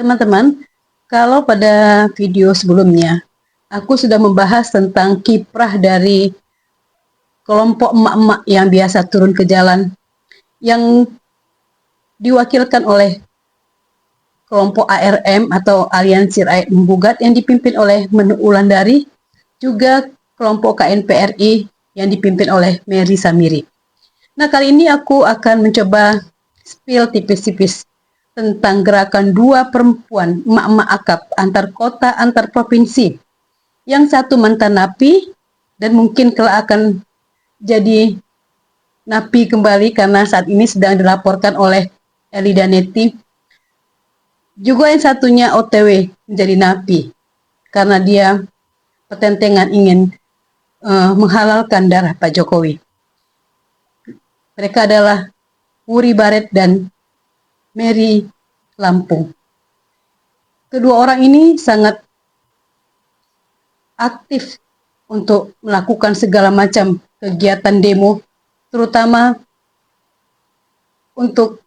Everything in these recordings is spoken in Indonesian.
Teman-teman, kalau pada video sebelumnya, aku sudah membahas tentang kiprah dari kelompok emak-emak yang biasa turun ke jalan, yang diwakilkan oleh kelompok ARM atau Aliansi Rakyat Menggugat yang dipimpin oleh Menu Wulandari, juga kelompok KNPRI yang dipimpin oleh Mary Samiri. Nah, kali ini aku akan mencoba spill tipis-tipis tentang gerakan dua perempuan emak-emak akap antar kota, antar provinsi. Yang satu mantan napi dan mungkin kelak akan jadi napi kembali karena saat ini sedang dilaporkan oleh Eli Daneti. Juga yang satunya OTW menjadi napi karena dia pertentangan ingin menghalalkan darah Pak Jokowi. Mereka adalah Wuri Baret dan Mary Lampung. Kedua orang ini sangat aktif untuk melakukan segala macam kegiatan demo, terutama untuk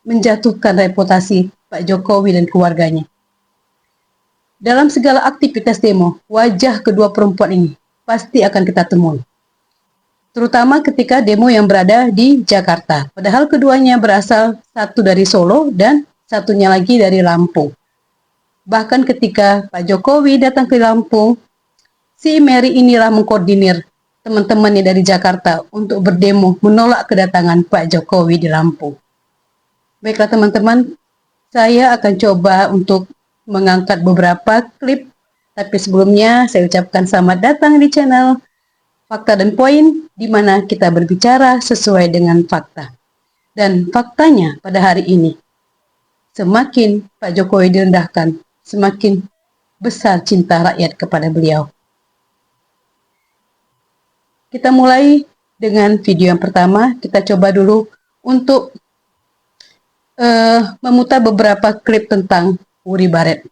menjatuhkan reputasi Pak Jokowi dan keluarganya. Dalam segala aktivitas demo, wajah kedua perempuan ini pasti akan kita temui. Terutama ketika demo yang berada di Jakarta. Padahal keduanya berasal satu dari Solo dan satunya lagi dari Lampung. Bahkan ketika Pak Jokowi datang ke Lampung, si Mary inilah mengkoordinir teman-temannya dari Jakarta untuk berdemo menolak kedatangan Pak Jokowi di Lampung. Baiklah teman-teman, saya akan coba untuk mengangkat beberapa klip, tapi sebelumnya saya ucapkan selamat datang di channel Fakta dan Poin, di mana kita berbicara sesuai dengan fakta. Dan faktanya pada hari ini, semakin Pak Jokowi direndahkan, semakin besar cinta rakyat kepada beliau. Kita mulai dengan video yang pertama. Kita coba dulu untuk memutar beberapa klip tentang Wuri Baret.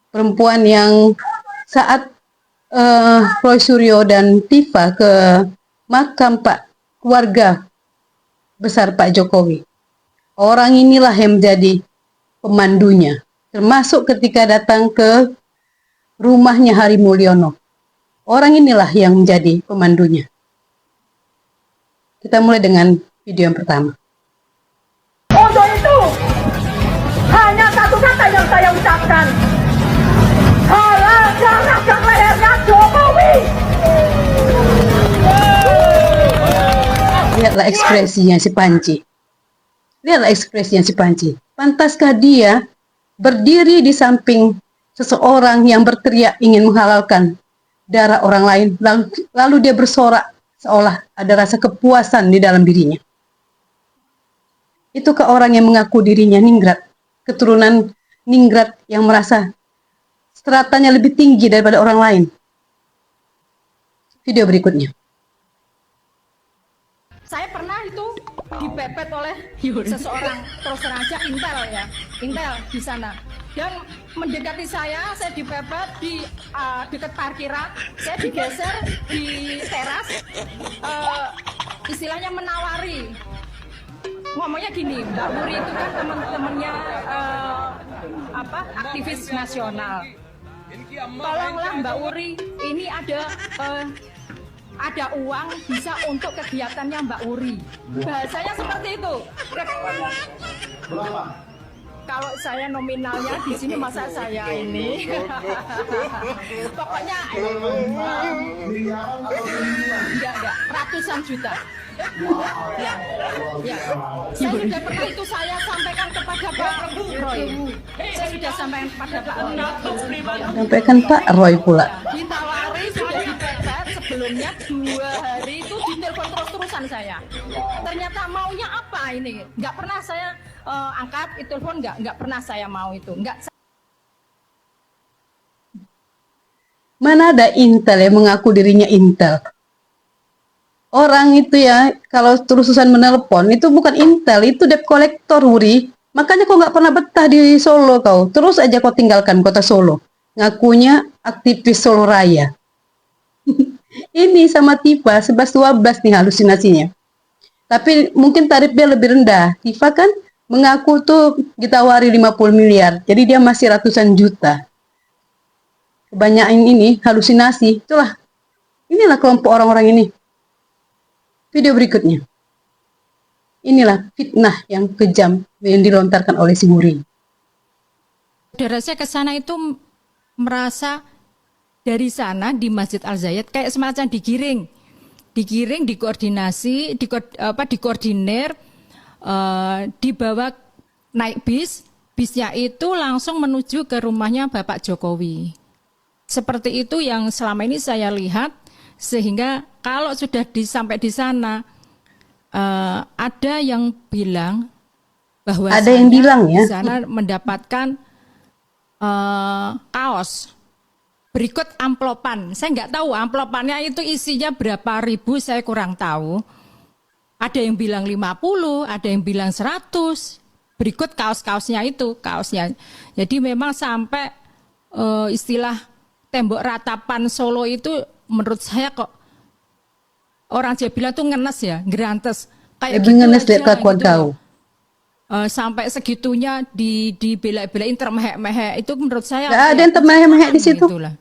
Perempuan yang saat Roy Suryo dan Tifa ke makam keluarga besar Pak Jokowi. Orang inilah yang menjadi pemandunya, termasuk ketika datang ke rumahnya Hari Mulyono. Orang inilah yang menjadi pemandunya. Kita mulai dengan video yang pertama. Untuk itu, hanya satu kata yang saya ucapkan. Halalkan rajang lehernya Jokowi. Lihatlah ekspresinya si Panji. Lihatlah ekspresinya si Panji. Pantaskah dia berdiri di samping seseorang yang berteriak ingin menghalalkan darah orang lain, lalu dia bersorak seolah ada rasa kepuasan di dalam dirinya. Itukah orang yang mengaku dirinya ningrat, keturunan ningrat yang merasa stratanya lebih tinggi daripada orang lain? Video berikutnya. Saya pernah itu dipepet oleh seseorang, terus terang aja Intel di sana. Yang mendekati saya dipepet di dekat parkiran, saya digeser di teras, istilahnya menawari. Ngomongnya gini, Mbak Wuri itu kan teman-temannya aktivis nasional. Tolonglah Mbak Wuri, ini ada uang bisa untuk kegiatannya Mbak Wuri. Bahasanya seperti itu. Kalau saya nominalnya di sini masa saya ini. Pokoknya enggak, ratusan juta. Ya. Saya sudah pernah itu saya sampaikan kepada Pak Roy. Saya sudah sampaikan kepada Pak Roy. Sampaikan Pak Roy pula. Ditawari sudah dipepet sebelumnya 2 hari itu ditelepon terus-terusan saya. Ternyata maunya apa ini? Nggak pernah saya angkat itu telepon, nggak pernah saya mau itu. Mana ada Intel yang mengaku dirinya Intel? Orang itu ya, kalau terus-terusan menelpon, itu bukan Intel, itu debt collector, Wuri. Makanya kau nggak pernah betah di Solo kau. Terus aja kau tinggalkan kota Solo. Ngakunya aktivis Solo Raya. Ini sama Tifa, 11-12 nih halusinasinya. Tapi mungkin tarifnya lebih rendah. Tifa kan mengaku tuh ditawari 50 miliar. Jadi dia masih ratusan juta. Kebanyakan ini halusinasi. Inilah kelompok orang-orang ini. Video berikutnya. Inilah fitnah yang kejam yang dilontarkan oleh si Wuri. Saudara saya ke sana itu merasa dari sana di Masjid Al Zayed kayak semacam digiring, dikoordinasi, dikoordinir, dibawa naik bisnya itu langsung menuju ke rumahnya Bapak Jokowi. Seperti itu yang selama ini saya lihat, sehingga kalau sudah sampai di sana, ada yang bilang bahwa di sana mendapatkan kaos berikut amplopan. Saya nggak tahu amplopannya itu isinya berapa ribu, saya kurang tahu. Ada yang bilang 50, ada yang bilang 100. Berikut kaos-kaosnya itu, kaosnya. Jadi memang sampai istilah tembok ratapan Solo itu menurut saya kok orang Jawa bilang tuh ngenes ya, gerantes. Kayak gitu ngenes aja, kelakuan gitu. kau. Sampai segitunya dibela-belain termehek-mehek itu menurut saya Gak ada yang termehek-mehek di situ. Itulah.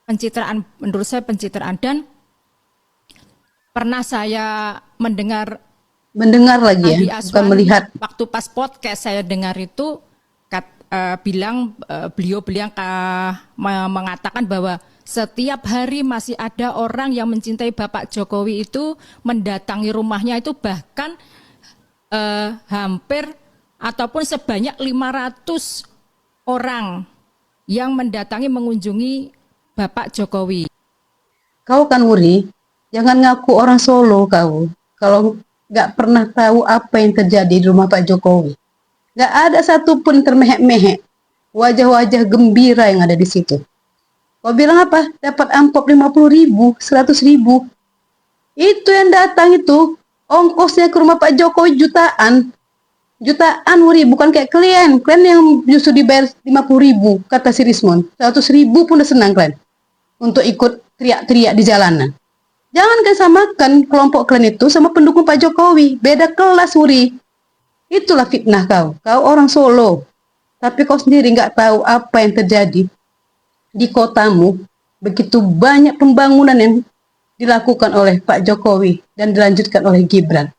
Pencitraan, menurut saya pencitraan. Dan pernah saya mendengar lagi ya, bukan melihat. Waktu pas podcast saya dengar itu beliau mengatakan bahwa setiap hari masih ada orang yang mencintai Bapak Jokowi itu mendatangi rumahnya itu bahkan hampir ataupun sebanyak 500 orang yang mendatangi mengunjungi Bapak Jokowi. Kau kan Wuri, jangan ngaku orang Solo kau. Kalau nggak pernah tahu apa yang terjadi di rumah Pak Jokowi. Nggak ada satupun termehek-mehek. Wajah-wajah gembira yang ada di situ. Kau bilang apa? Dapat amplop 50.000, 100.000. Itu yang datang itu. Ongkosnya ke rumah Pak Jokowi jutaan. Jutaan Wuri, bukan kayak klien. Klien yang justru dibayar 50.000, kata si Rismon. 100.000 pun udah senang klien. Untuk ikut teriak-teriak di jalanan. Jangan samakan kelompok klien itu sama pendukung Pak Jokowi. Beda kelas Wuri. Itulah fitnah kau. Kau orang Solo. Tapi kau sendiri nggak tahu apa yang terjadi di kotamu. Begitu banyak pembangunan yang dilakukan oleh Pak Jokowi dan dilanjutkan oleh Gibran.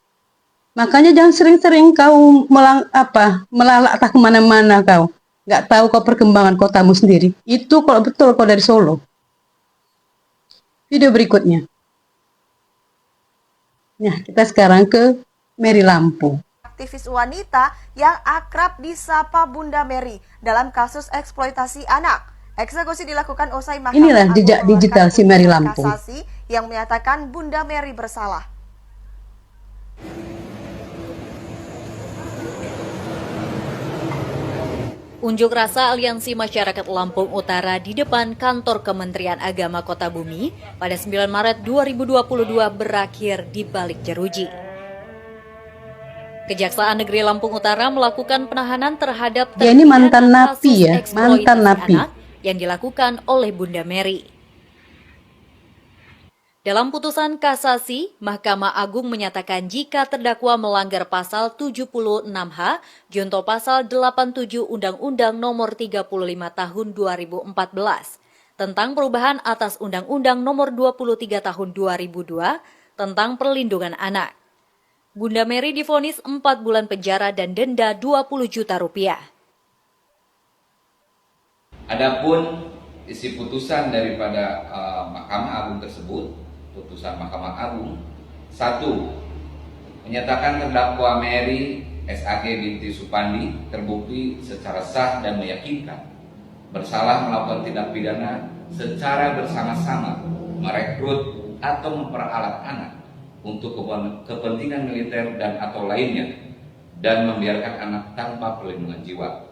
Makanya jangan sering-sering kau melalak tak kemana-mana kau. Nggak tahu kau perkembangan kotamu sendiri. Itu kalau betul kau dari Solo. Video berikutnya. Nah, kita sekarang ke Mary Lampung. Aktivis wanita yang akrab disapa Bunda Mary dalam kasus eksploitasi anak. Eksekusi dilakukan usai Mahkamah Inilah Agung jejak digital si Mary Lampung. kasasi yang menyatakan Bunda Mary bersalah. Unjuk rasa Aliansi Masyarakat Lampung Utara di depan kantor Kementerian Agama Kota Bumi pada 9 Maret 2022 berakhir di balik jeruji. Kejaksaan Negeri Lampung Utara melakukan penahanan terhadap dia ini mantan napi ya, mantan napi yang dilakukan oleh Bunda Mary. Dalam putusan kasasi, Mahkamah Agung menyatakan jika terdakwa melanggar pasal 76H junto pasal 87 Undang-Undang Nomor 35 Tahun 2014 tentang perubahan atas Undang-Undang Nomor 23 Tahun 2002 tentang perlindungan anak. Bunda Mary divonis 4 bulan penjara dan denda 20 juta rupiah. Adapun isi putusan daripada Mahkamah Agung tersebut, putusan Mahkamah Agung 1. Menyatakan terdakwa Mary SAG binti Supandi terbukti secara sah dan meyakinkan bersalah melakukan tindak pidana secara bersama-sama merekrut atau memperalat anak untuk kepentingan militer dan atau lainnya dan membiarkan anak tanpa perlindungan jiwa.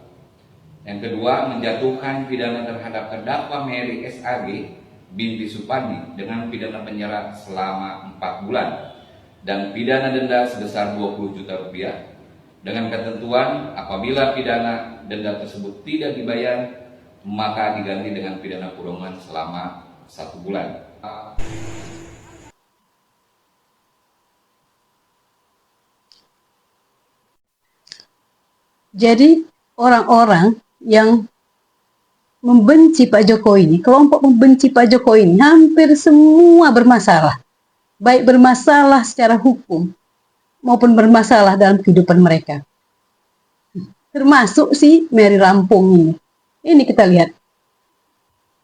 Yang kedua, menjatuhkan pidana terhadap terdakwa Mary SAG binti Supandi dengan pidana penjara selama 4 bulan dan pidana denda sebesar 20 juta rupiah dengan ketentuan apabila pidana denda tersebut tidak dibayar maka diganti dengan pidana kurungan selama 1 bulan. Jadi orang-orang yang membenci Pak Jokowi ini, kelompok membenci Pak Jokowi ini hampir semua bermasalah. Baik bermasalah secara hukum maupun bermasalah dalam kehidupan mereka. Termasuk si Mary Lampung ini. Ini kita lihat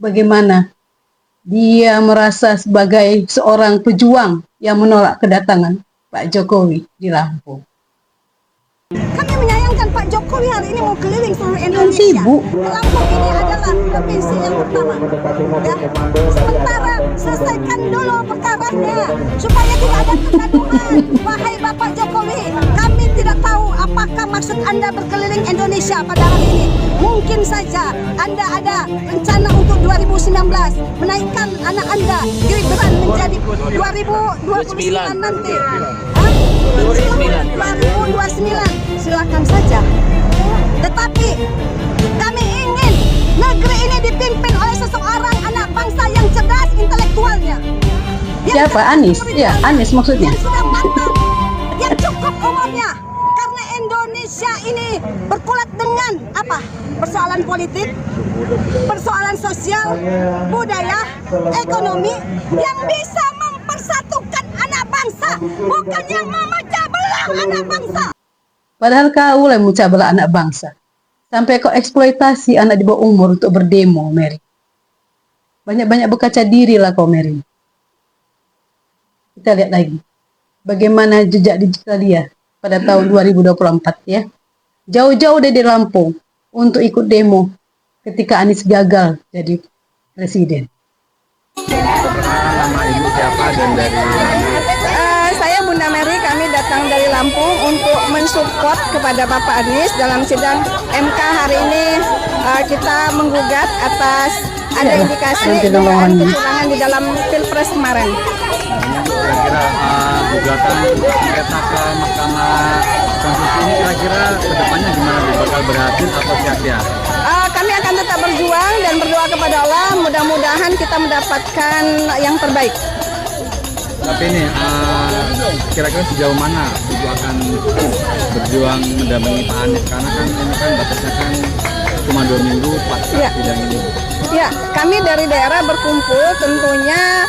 bagaimana dia merasa sebagai seorang pejuang yang menolak kedatangan Pak Jokowi di Lampung. Kami menyayangkan Pak Jokowi hari ini mau keliling seluruh Kan Indonesia. sibuk. Lampung ini adalah provinsi yang pertama. Ya. Sementara selesaikan dulu perkaranya supaya tidak ada kegaduhan. Wahai Bapak Jokowi, kami tidak tahu apakah maksud Anda berkeliling Indonesia pada hari ini. Mungkin saja Anda ada rencana untuk 2019 menaikkan anak Anda Gibran menjadi 2029 nanti. 2029 silakan saja. Tetapi kami ingin negeri ini dipimpin oleh seseorang anak bangsa yang cerdas intelektualnya. Yang Siapa? Anies? Ya, Anies maksudnya. yang sudah matang, yang cukup umurnya. Karena Indonesia ini berkulat dengan apa? Persoalan politik, persoalan sosial, budaya, ekonomi yang bisa mempersatukan anak bangsa, bukan yang memecah belah anak bangsa. Padahal kau yang memecah belah anak bangsa. Sampai kau eksploitasi anak di bawah umur untuk berdemo, Mary. Banyak-banyak berkaca diri lah kau, Mary. Kita lihat lagi. Bagaimana jejak digital dia pada tahun 2024 ya. Jauh-jauh dari Lampung untuk ikut demo ketika Anies gagal jadi presiden. Nama ibu siapa dan dari mana? Saya Bunda Mary, kami datang dari Lampung untuk mensupport kepada Bapak Anies dalam sidang MK hari ini. Kita menggugat atas ada indikasi dugaan kecurangan di dalam Pilpres kemarin. Kira-kira gugatan sengketa ke Mahkamah Konstitusi ini kira-kira kedepannya gimana? Bakal berhasil atau sia-sia? Kami akan tetap berjuang dan berdoa kepada Allah, mudah-mudahan kita mendapatkan yang terbaik. Tapi ini kira-kira sejauh mana ibu akan berjuang mendampingi Pak Anies, karena kan ini kan batasnya kan cuma 2 minggu pasca sidang ini. Ya, kami dari daerah berkumpul, tentunya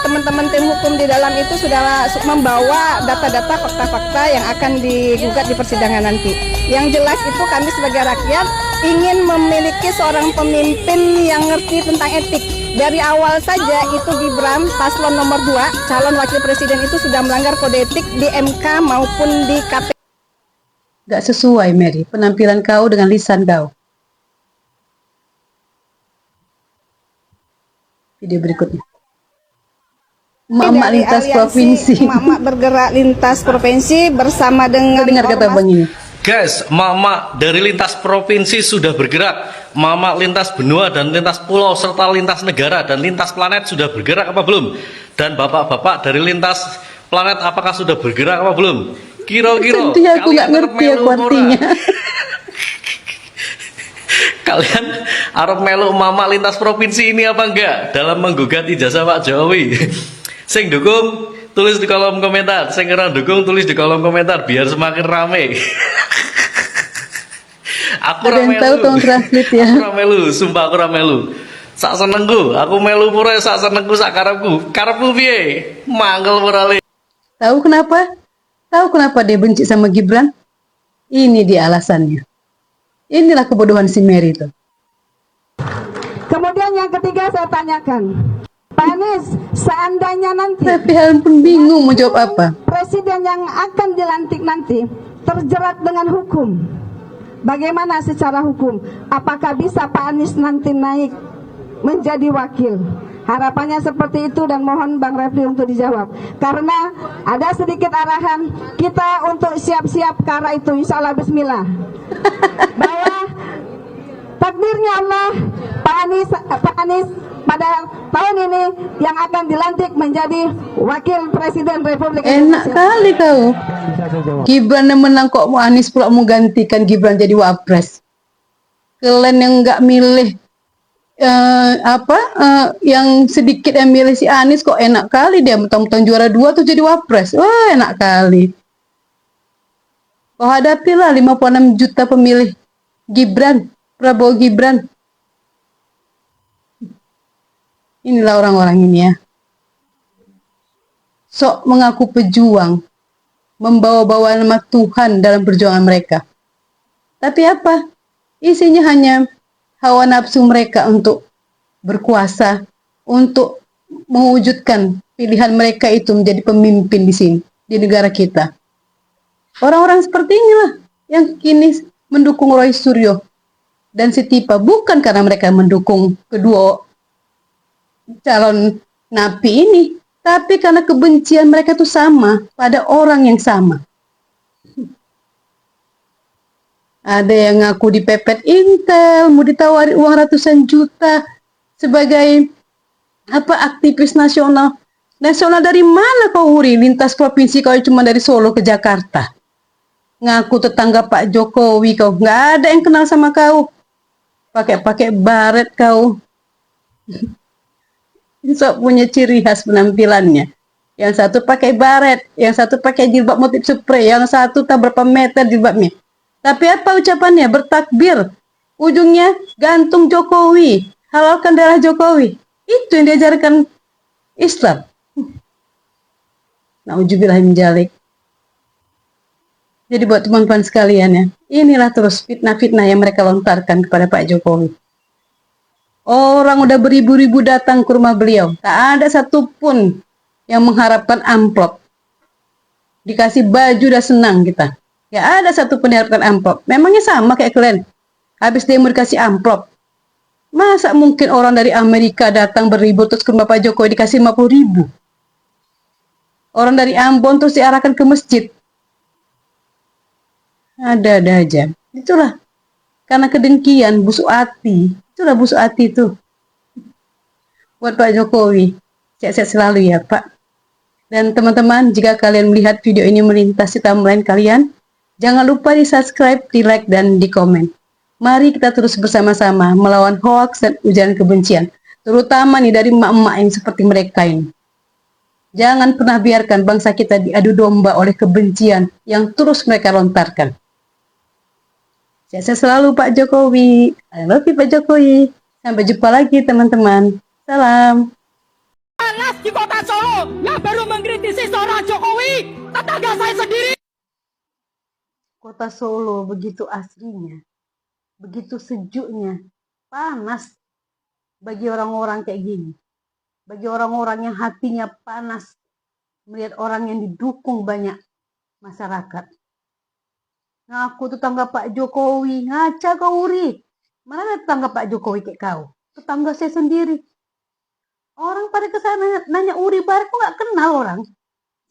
teman-teman tim hukum di dalam itu sudah membawa data-data fakta-fakta yang akan digugat di persidangan nanti. Yang jelas itu kami sebagai rakyat ingin memiliki seorang pemimpin yang ngerti tentang etik. Dari awal saja itu Gibran paslon nomor 2, calon wakil presiden itu sudah melanggar kode etik di MK maupun di KPK. Gak sesuai, Mary, penampilan kau dengan lisan kau. Video berikutnya. Emak-emak lintas provinsi. Emak-emak bergerak lintas provinsi bersama dengan Dengar kata ormas. Bang ini. Guys, mama dari lintas provinsi sudah bergerak. Mama lintas benua dan lintas pulau serta lintas negara dan lintas planet sudah bergerak apa belum? Dan bapak-bapak dari lintas planet apakah sudah bergerak apa belum? Kira-kira Tentu ya, aku nggak ngerti aku artinya. Kalian arep melu mama lintas provinsi ini apa enggak dalam menggugat ijazah Pak Jokowi? Sing dukung tulis di kolom komentar, sing ora dukung tulis di kolom komentar biar semakin rame. Aku Ada yang tahu tolong translate ya. Aku ramelu, sumpah aku ramelu. Sak senengku, aku melu pura sak senengku sak karepku. Karepmu piye? Mangkel ora le. Tahu kenapa? Tahu kenapa dia benci sama Gibran? Ini dia alasannya. Inilah kebodohan si Mary itu. Kemudian yang ketiga saya tanyakan, Pak Anies, seandainya nanti Tapi Helen pun bingung mau jawab apa. presiden yang akan dilantik nanti terjerat dengan hukum, bagaimana secara hukum? Apakah bisa Pak Anies nanti naik menjadi wakil? Harapannya seperti itu dan mohon Bang Refli untuk dijawab. Karena ada sedikit arahan kita untuk siap-siap ke arah itu, insya Allah bismillah. Bahwa takdirnya Allah, Pak Anies pada tahun ini yang akan dilantik menjadi Wakil Presiden Republik Enak Indonesia. kali kau. Gibran yang menang kok mau Anies pula mau gantikan Gibran jadi wapres. Kalian yang nggak milih yang sedikit yang milih si Anies kok enak kali dia mentang-mentang juara 2 tuh jadi wapres. Wah enak kali. Kau hadapilah 56 juta pemilih Gibran, Prabowo Gibran. Inilah orang-orang ini ya. Sok mengaku pejuang, membawa-bawa nama Tuhan dalam perjuangan mereka. Tapi apa? Isinya hanya hawa nafsu mereka untuk berkuasa, untuk mewujudkan pilihan mereka itu menjadi pemimpin di sini, di negara kita. Orang-orang seperti inilah yang kini mendukung Roy Suryo dan Siti Pa, bukan karena mereka mendukung kedua calon napi ini, tapi karena kebencian mereka itu sama pada orang yang sama. Ada yang ngaku dipepet Intel, mau ditawari uang ratusan juta sebagai aktivis nasional. Nasional dari mana kau Uri? Lintas provinsi kau cuma dari Solo ke Jakarta. Ngaku tetangga Pak Jokowi kau. Nggak ada yang kenal sama kau. Pakai baret kau. Sok punya ciri khas penampilannya. Yang satu pakai baret, yang satu pakai jilbab motif spray, yang satu tak berapa meter jilbabnya. Tapi apa ucapannya? Bertakbir. Ujungnya gantung Jokowi. Halalkan darah Jokowi. Itu yang diajarkan Islam. Nauzubillah min dzalik. Jadi buat teman-teman sekalian ya, inilah terus fitnah-fitnah yang mereka lontarkan kepada Pak Jokowi. Orang udah beribu-ribu datang ke rumah beliau. Tak ada satupun yang mengharapkan amplop. Dikasih baju udah senang kita. Ya ada satu pun yang harapkan amplop. Memangnya sama kayak kalian. Habis demo dikasih amplop. Masa mungkin orang dari Amerika datang beribu terus ke rumah Pak Jokowi dikasih 50.000. Orang dari Ambon terus diarahkan ke masjid. Ada aja. Itulah. Karena kedengkian, busuk hati. Itulah busuk hati itu. Buat Pak Jokowi. Sehat-sehat selalu ya Pak. Dan teman-teman, jika kalian melihat video ini melintas di timeline kalian, jangan lupa di subscribe, di like, dan di komen. Mari kita terus bersama-sama melawan hoaks dan ujaran kebencian. Terutama nih dari emak-emak yang seperti mereka ini. Jangan pernah biarkan bangsa kita diadu domba oleh kebencian yang terus mereka lontarkan. Sehat selalu Pak Jokowi. I love you Pak Jokowi. Sampai jumpa lagi teman-teman. Salam. Panas di kota Solo yang baru mengkritisi seorang Jokowi, tetangga saya sendiri. Kota Solo begitu asrinya, begitu sejuknya, panas bagi orang-orang kayak gini. Bagi orang-orang yang hatinya panas melihat orang yang didukung banyak masyarakat. Ngaku tetangga Pak Jokowi, ngaca kau Uri. Mana ada tetangga Pak Jokowi kayak kau? Tetangga saya sendiri. Orang pada kesana nanya Uri Barat, kok nggak kenal orang?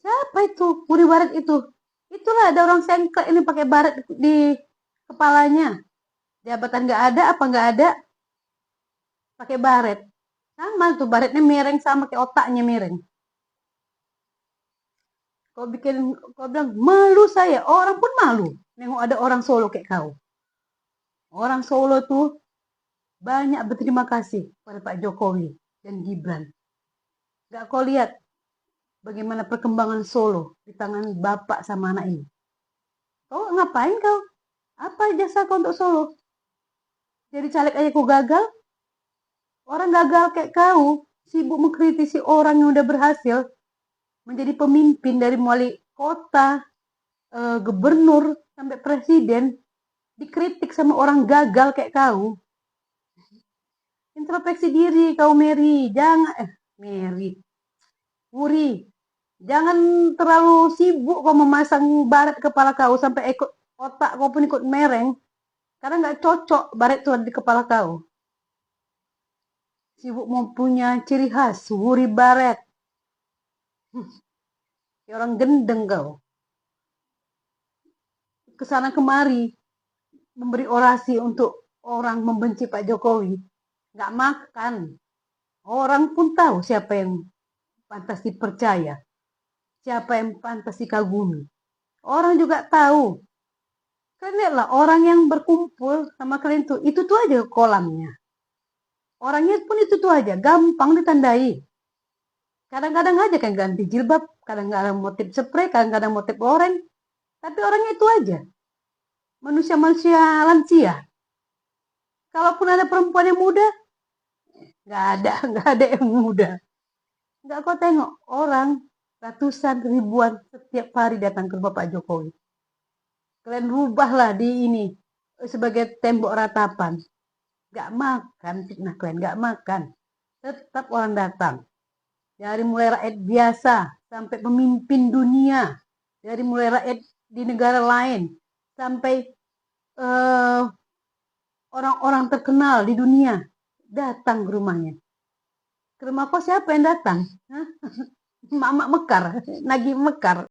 Siapa itu Uri Barat itu? Itulah ada orang sengklek ini pakai baret di kepalanya. Jabatan nggak ada, apa nggak ada? Pakai baret. Sama tuh baretnya miring sama kayak otaknya miring. Kau bilang malu saya, orang pun malu. Nengok ada orang Solo kayak kau. Orang Solo tuh banyak berterima kasih pada Pak Jokowi dan Gibran. Gak kau lihat bagaimana perkembangan Solo di tangan bapak sama anak ini. Kau ngapain kau? Apa jasa kau untuk Solo? Jadi caleg aja kau gagal? Orang gagal kayak kau sibuk mengkritisi orang yang udah berhasil menjadi pemimpin dari mulai kota, gubernur, sampai presiden, dikritik sama orang gagal kayak kau. Introspeksi diri kau Mary, Uri, jangan terlalu sibuk kau memasang baret kepala kau sampai ikut otak kau pun ikut mereng, karena nggak cocok baret tuh di kepala kau. Sibuk mempunyai ciri khas, Uri baret. Kayak orang gendeng kau. Kesana kemari memberi orasi untuk orang membenci Pak Jokowi. Nggak makan. Orang pun tahu siapa yang pantas dipercaya, siapa yang pantas dikagumi. Orang juga tahu. Kalian lihatlah orang yang berkumpul sama kalian tuh, itu tuh aja kolamnya. Orangnya pun itu tuh aja, gampang ditandai. Kadang-kadang aja kan ganti jilbab, kadang-kadang motif spray, kadang-kadang motif oranye. Tapi orangnya itu aja. manusia-manusia lansia. Kalaupun ada perempuan yang muda, nggak ada yang muda. Nggak kau tengok orang ratusan ribuan setiap hari datang ke rumah Pak Jokowi. Kalian rubahlah di ini sebagai tembok ratapan. Nggak makan fitnah kalian, nggak makan. Tetap orang datang. Dari mulai rakyat biasa sampai pemimpin dunia, dari mulai rakyat di negara lain sampai orang-orang terkenal di dunia datang ke rumahnya. Ke rumah kau siapa yang datang? Mak-mak Mekar, Nagih Mekar.